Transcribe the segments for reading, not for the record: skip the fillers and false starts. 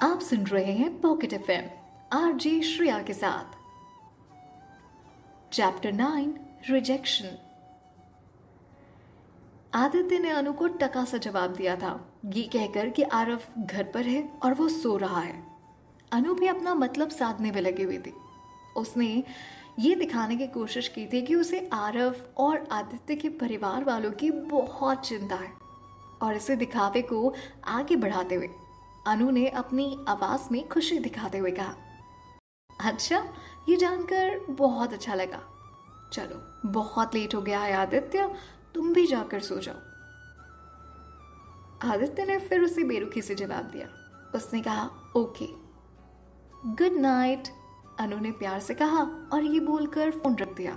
आप सुन रहे हैं पॉकेट एफएम आरजे श्रेया के साथ। Chapter 9 rejection. आदित्य ने अनु को टका सा जवाब दिया था, ये कहकर कि आरव घर पर है और वो सो रहा है। अनु भी अपना मतलब साधने में लगी हुई थी। उसने ये दिखाने की कोशिश की थी कि उसे आरव और आदित्य के परिवार वालों की बहुत चिंता है, और इसे दिखावे को आगे बढ़ाते हुए अनु ने अपनी आवाज में खुशी दिखाते हुए कहा, अच्छा, ये जानकर बहुत अच्छा लगा। चलो, बहुत लेट हो गया है आदित्य, तुम भी जाकर सो जाओ। आदित्य ने फिर उसे बेरुखी से जवाब दिया। उसने कहा, ओके, गुड नाइट। अनु ने प्यार से कहा और ये बोलकर फोन रख दिया।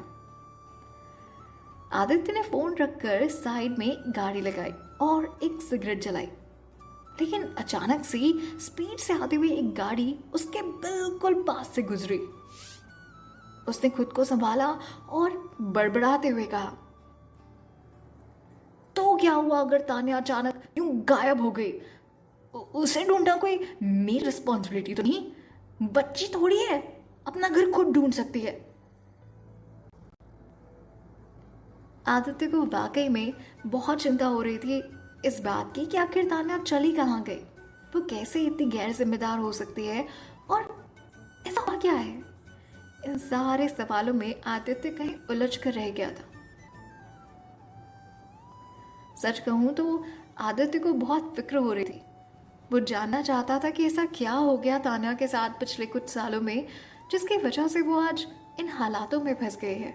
आदित्य ने फोन रखकर साइड में गाड़ी लगाई और एक सिगरेट जलाई, लेकिन अचानक से स्पीड से आती हुई एक गाड़ी उसके बिल्कुल पास से गुजरी। उसने खुद को संभाला और बड़बड़ाते हुए कहा, तो क्या हुआ अगर तान्या अचानक यूं गायब हो गई? उसे ढूंढना कोई मेरी रिस्पॉन्सिबिलिटी तो नहीं, बच्ची थोड़ी है, अपना घर खुद ढूंढ सकती है। आदित्य को वाकई में बहुत चिंता हो रही थी इस बात की कि आखिर तान्या चली कहाँ गई, वो कैसे इतनी गैर जिम्मेदार हो सकती है, और ऐसा हुआ क्या है। इन सारे सवालों में आदित्य कहीं उलझ कर रह गया था। सच कहूं तो आदित्य को बहुत फिक्र हो रही थी। वो जानना चाहता था कि ऐसा क्या हो गया तान्या के साथ पिछले कुछ सालों में, जिसकी वजह से वो आज इन हालातों में फंस गई है।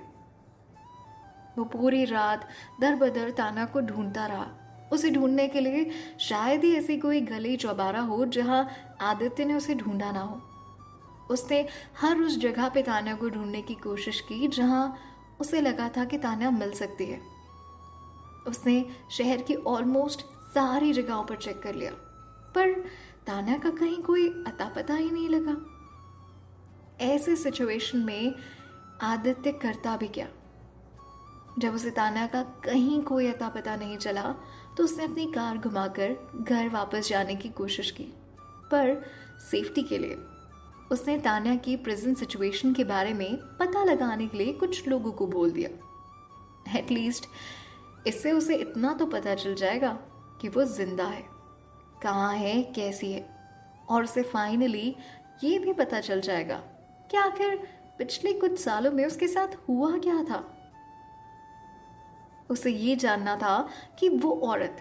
वो पूरी रात दर बदर तान्या को ढूंढता रहा। उसे ढूंढने के लिए शायद ही ऐसी कोई गली चौबारा हो जहां आदित्य ने उसे ढूंढा ना हो। उसने हर उस जगह पे तान्या को ढूंढने की कोशिश की जहां उसे लगा था कि तान्या मिल सकती है। उसने शहर की ऑलमोस्ट सारी जगहों पर चेक कर लिया, पर तान्या का कहीं कोई अता पता ही नहीं लगा। ऐसे सिचुएशन में आदित्य करता भी क्या? जब उसे तान्या का कहीं कोई अता पता नहीं चला तो उसने अपनी कार घुमाकर घर वापस जाने की कोशिश की, पर सेफ्टी के लिए उसने तान्या की प्रेजेंट सिचुएशन के बारे में पता लगाने के लिए कुछ लोगों को बोल दिया। एटलीस्ट इससे उसे इतना तो पता चल जाएगा कि वो जिंदा है, कहाँ है, कैसी है, और उसे फाइनली ये भी पता चल जाएगा कि आखिर पिछले कुछ सालों में उसके साथ हुआ क्या था। उसे ये जानना था कि वो औरत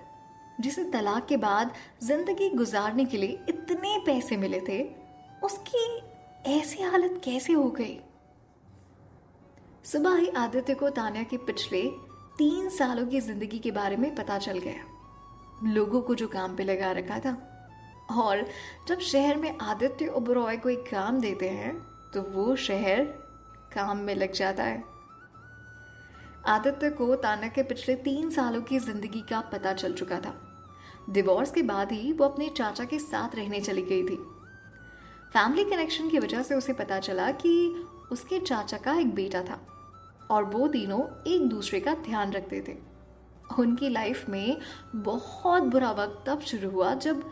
जिसे तलाक के बाद जिंदगी गुजारने के लिए इतने पैसे मिले थे, उसकी ऐसी हालत कैसे हो गई। सुबह ही आदित्य को तान्या के पिछले 3 सालों की जिंदगी के बारे में पता चल गया, लोगों को जो काम पे लगा रखा था। और जब शहर में आदित्य ओबरॉय कोई काम देते हैं तो वो शहर काम में लग जाता है। आदित्य को तान्या के पिछले 3 सालों की जिंदगी का पता चल चुका था। डिवोर्स के बाद ही वो अपने चाचा के साथ रहने चली गई थी। फैमिली कनेक्शन की वजह से उसे पता चला कि उसके चाचा का एक बेटा था और वो तीनों एक दूसरे का ध्यान रखते थे। उनकी लाइफ में बहुत बुरा वक्त तब शुरू हुआ जब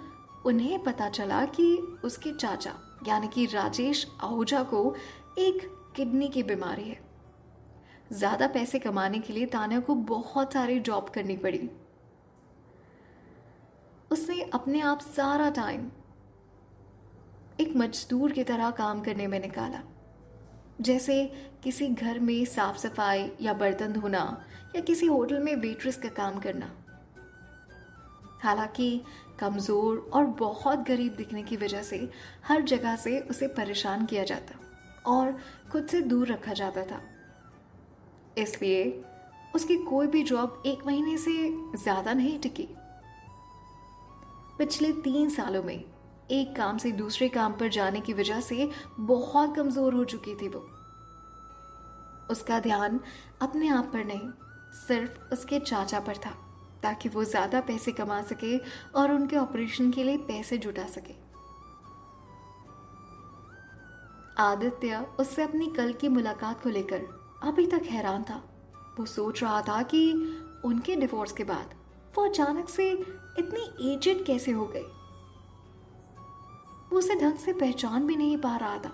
उन्हें पता चला कि उसके चाचा यानी कि राजेश आहूजा को एक किडनी की बीमारी है। ज्यादा पैसे कमाने के लिए तान्या को बहुत सारी जॉब करनी पड़ी। उसने अपने आप सारा टाइम एक मजदूर की तरह काम करने में निकाला, जैसे किसी घर में साफ सफाई या बर्तन धोना या किसी होटल में वेट्रेस का काम करना। हालांकि कमजोर और बहुत गरीब दिखने की वजह से हर जगह से उसे परेशान किया जाता और खुद से दूर रखा जाता था। इसलिए उसकी कोई भी जॉब 1 महीने से ज्यादा नहीं टिकी। पिछले 3 सालों में एक काम से दूसरे काम पर जाने की वजह से बहुत कमजोर हो चुकी थी वो। उसका ध्यान अपने आप पर नहीं, सिर्फ उसके चाचा पर था, ताकि वो ज्यादा पैसे कमा सके और उनके ऑपरेशन के लिए पैसे जुटा सके। आदित्य उससे अपनी कल की मुलाकात को लेकर अभी तक हैरान था। वो सोच रहा था कि उनके डिवोर्स के बाद वो अचानक से इतनी एजेड कैसे हो गई। वो उसे ढंग से पहचान भी नहीं पा रहा था।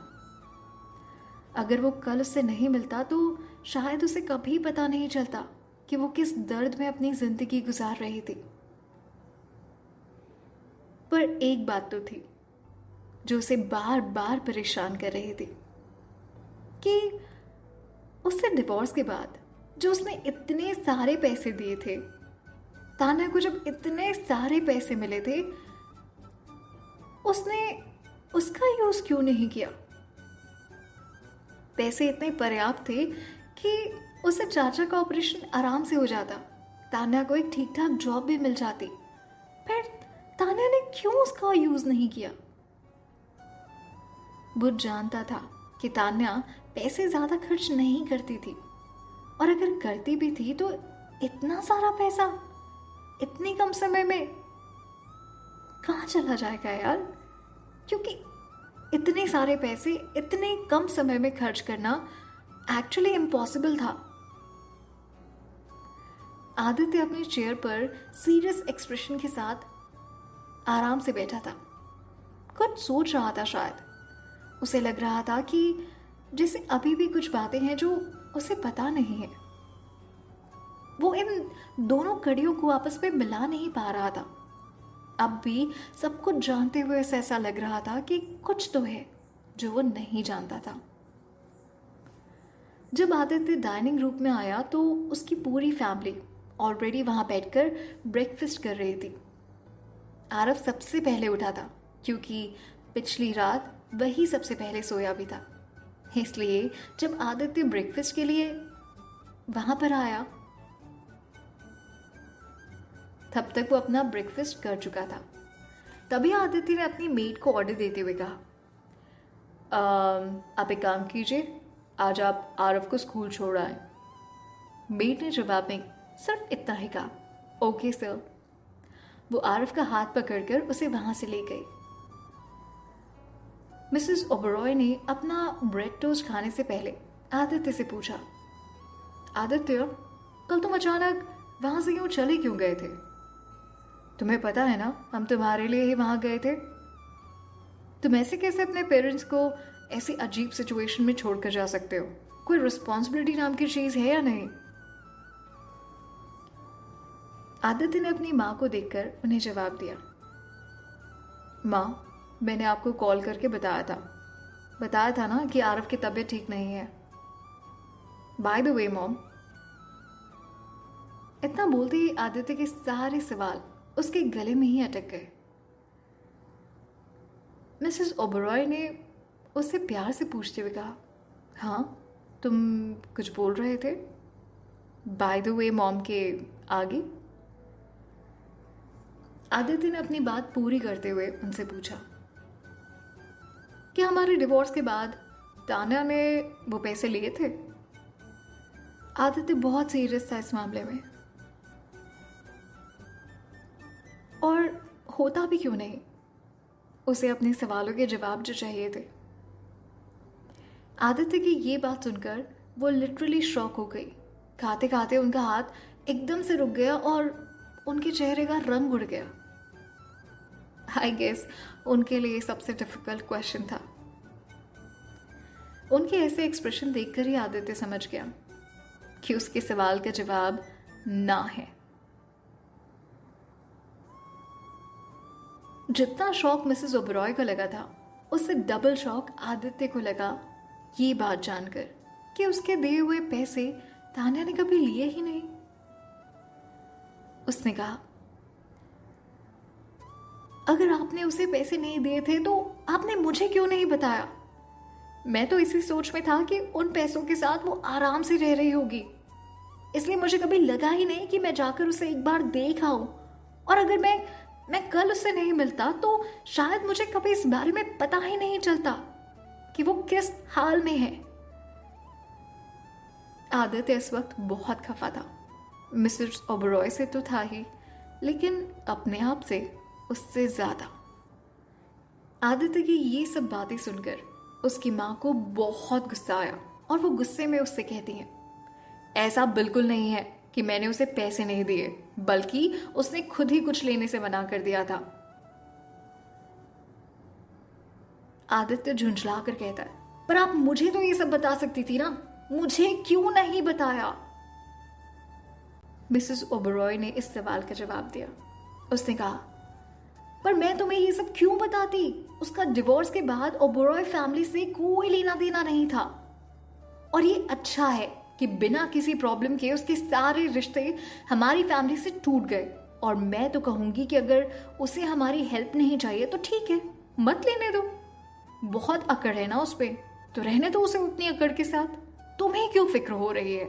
अगर वो कल उससे नहीं मिलता तो शायद उसे कभी पता नहीं चलता कि वो किस दर्द में अपनी जिंदगी गुजार रही थी। पर एक बात तो थी जो उसे बार बार परेशान कर रही थी कि उससे डिवोर्स के बाद जो उसने इतने सारे पैसे दिए थे, तान्या को जब इतने सारे पैसे मिले थे, उसने उसका यूज क्यों नहीं किया? पैसे इतने पर्याप्त थे कि उसे चाचा का ऑपरेशन आराम से हो जाता, तान्या को एक ठीक ठाक जॉब भी मिल जाती। फिर तान्या ने क्यों उसका यूज नहीं किया? बुध जानता था कि तान्या पैसे ज्यादा खर्च नहीं करती थी, और अगर करती भी थी तो इतना सारा पैसा इतनी कम समय में कहाँ चला जाएगा यार? क्योंकि इतने सारे पैसे इतने कम समय में खर्च करना एक्चुअली इम्पॉसिबल था। आदित्य अपनी चेयर पर सीरियस एक्सप्रेशन के साथ आराम से बैठा था। कुछ सोच रहा था शायद। उसे लग रहा था कि जैसे अभी भी कुछ बातें हैं जो उसे पता नहीं है। वो इन दोनों कड़ियों को आपस में मिला नहीं पा रहा था। अब भी सब कुछ जानते हुए उसे ऐसा लग रहा था कि कुछ तो है जो वो नहीं जानता था। जब आदित्य डाइनिंग रूम में आया तो उसकी पूरी फैमिली ऑलरेडी वहां बैठकर ब्रेकफास्ट कर रही थी। आरव सबसे पहले उठा था क्योंकि पिछली रात वही सबसे पहले सोया भी था। इसलिए जब आदित्य ब्रेकफास्ट के लिए वहां पर आया तब तक वो अपना ब्रेकफास्ट कर चुका था। तभी आदित्य ने अपनी मेड को ऑर्डर देते हुए कहा, आप एक काम कीजिए, आज आप आरव को स्कूल छोड़ आए। मेड ने जवाब में सिर्फ इतना ही कहा, ओके सर। वो आरव का हाथ पकड़कर उसे वहां से ले गई। मिसेस ओबरॉय ने अपना ब्रेड टोस्ट खाने से पहले आदित्य से पूछा, आदित्य, कल तुम अचानक वहां से क्यों चले क्यों गए थे? तुम्हें पता है ना, हम तुम्हारे लिए ही वहां गए थे। तुम ऐसे कैसे अपने पेरेंट्स को ऐसी अजीब सिचुएशन में छोड़कर जा सकते हो? कोई रिस्पॉन्सिबिलिटी नाम की चीज है या नहीं? आदित्य ने अपनी माँ को देखकर उन्हें जवाब दिया, माँ, मैंने आपको कॉल करके बताया था ना कि आरव की तबीयत ठीक नहीं है। By the way mom. इतना बोलते ही आदित्य के सारे सवाल उसके गले में ही अटक गए। मिसेस ओबरॉय ने उससे प्यार से पूछते हुए कहा, हाँ, तुम कुछ बोल रहे थे? बाय द वे मॉम के आगे? आदित्य ने अपनी बात पूरी करते हुए उनसे पूछा कि हमारे डिवोर्स के बाद तान्या ने वो पैसे लिए थे? आदित्य बहुत सीरियस था इस मामले में, और होता भी क्यों नहीं, उसे अपने सवालों के जवाब जो चाहिए थे। आदित्य की ये बात सुनकर वो लिटरली शॉक हो गई। खाते खाते उनका हाथ एकदम से रुक गया और उनके चेहरे का रंग उड़ गया। आई गेस उनके लिए सबसे डिफिकल्ट क्वेश्चन था। उनके ऐसे एक्सप्रेशन देखकर ही आदित्य समझ गया कि उसके सवाल का जवाब ना है। जितना शौक मिसेस ओबरॉय को लगा था, उससे डबल शौक आदित्य को लगा ये बात जानकर कि उसके दिए हुए पैसे तान्या ने कभी लिए ही नहीं। उसने कहा, अगर आपने उसे पैसे नहीं दिए थे तो आपने मुझे क्यों नहीं बताया? मैं तो इसी सोच में था कि उन पैसों के साथ वो आराम से रह रही होगी, इसलिए मुझे कभी लगा ही नहीं कि मैं जाकर उसे एक बार देख आऊं। और अगर मैं कल उससे नहीं मिलता तो शायद मुझे कभी इस बारे में पता ही नहीं चलता कि वो किस हाल में है। आदित्य इस वक्त बहुत खफा था। मिसेस ओबरॉय से तो था ही, लेकिन अपने आप से उससे ज्यादा। आदित्य की ये सब बातें सुनकर उसकी माँ को बहुत गुस्सा आया और वो गुस्से में उससे कहती हैं, ऐसा बिल्कुल नहीं है कि मैंने उसे पैसे नहीं दिए, बल्कि उसने खुद ही कुछ लेने से मना कर दिया था। आदित्य झुंझला कर कहता है, पर आप मुझे तो ये सब बता सकती थी ना, मुझे क्यों नहीं बताया? मिसेस ओबरॉय ने इस सवाल का जवाब दिया। उसने कहा, पर मैं तुम्हें ये सब क्यों बताती? उसका डिवोर्स के बाद ओबरॉय फैमिली से कोई लेना देना नहीं था, और ये अच्छा है कि बिना किसी प्रॉब्लम के उसके सारे रिश्ते हमारी फैमिली से टूट गए। और मैं तो कहूंगी कि अगर उसे हमारी हेल्प नहीं चाहिए तो ठीक है, मत लेने दो। बहुत अकड़ है ना उस पे, तो रहने दो उसे उतनी अकड़ के साथ। तुम्हें क्यों फिक्र हो रही है?